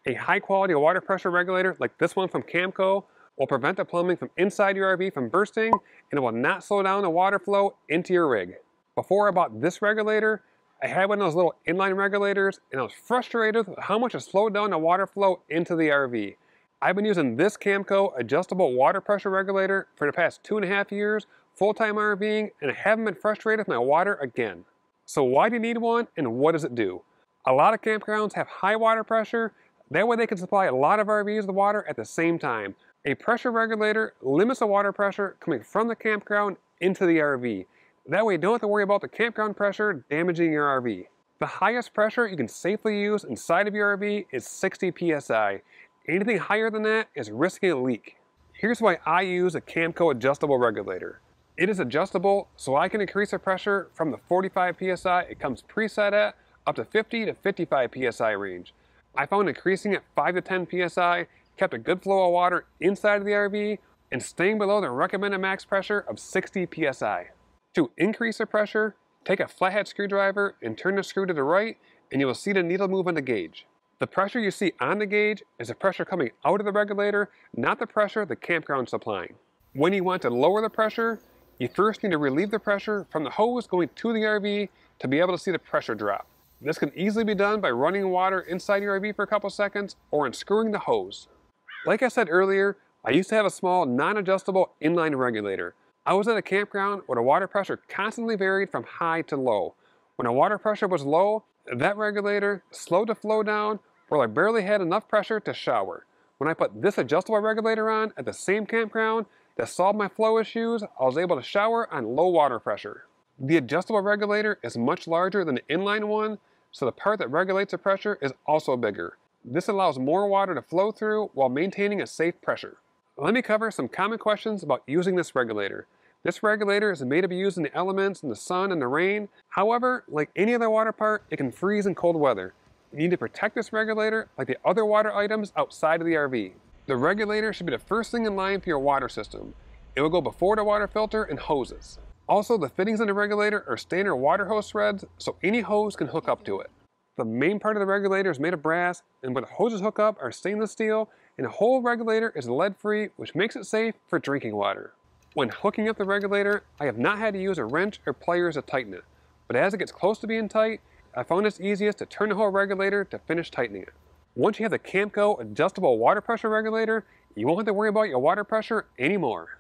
A high quality water pressure regulator like this one from Camco will prevent the plumbing from inside your RV from bursting, and it will not slow down the water flow into your rig. Before I bought this regulator, I had one of those little inline regulators, and I was frustrated with how much it slowed down the water flow into the RV. I've been using this Camco adjustable water pressure regulator for the past 2.5 years, full-time RVing, and I haven't been frustrated with my water again. So why do you need one, and what does it do? A lot of campgrounds have high water pressure. That way they can supply a lot of RVs with water at the same time. A pressure regulator limits the water pressure coming from the campground into the RV. That way you don't have to worry about the campground pressure damaging your RV. The highest pressure you can safely use inside of your RV is 60 psi. Anything higher than that is risking a leak. Here's why I use a Camco adjustable regulator. It is adjustable, so I can increase the pressure from the 45 psi it comes preset at up to 50 to 55 psi range. I found increasing at 5 to 10 psi kept a good flow of water inside of the RV, and staying below the recommended max pressure of 60 psi. To increase the pressure, take a flathead screwdriver and turn the screw to the right, and you will see the needle move on the gauge. The pressure you see on the gauge is the pressure coming out of the regulator, not the pressure the campground is supplying. When you want to lower the pressure, you first need to relieve the pressure from the hose going to the RV to be able to see the pressure drop. This can easily be done by running water inside your RV for a couple seconds or unscrewing the hose. Like I said earlier, I used to have a small non-adjustable inline regulator. I was at a campground where the water pressure constantly varied from high to low. When the water pressure was low, that regulator slowed the flow down where I barely had enough pressure to shower. When I put this adjustable regulator on at the same campground that solved my flow issues, I was able to shower on low water pressure. The adjustable regulator is much larger than the inline one, so the part that regulates the pressure is also bigger. This allows more water to flow through while maintaining a safe pressure. Let me cover some common questions about using this regulator. This regulator is made to be used in the elements, in the sun and the rain. However, like any other water part, it can freeze in cold weather. You need to protect this regulator like the other water items outside of the RV. The regulator should be the first thing in line for your water system. It will go before the water filter and hoses. Also, the fittings on the regulator are standard water hose threads, so any hose can hook up to it. The main part of the regulator is made of brass, and where the hoses hook up are stainless steel, and the whole regulator is lead-free, which makes it safe for drinking water. When hooking up the regulator, I have not had to use a wrench or pliers to tighten it, but as it gets close to being tight, I found it's easiest to turn the whole regulator to finish tightening it. Once you have the Camco adjustable water pressure regulator, you won't have to worry about your water pressure anymore.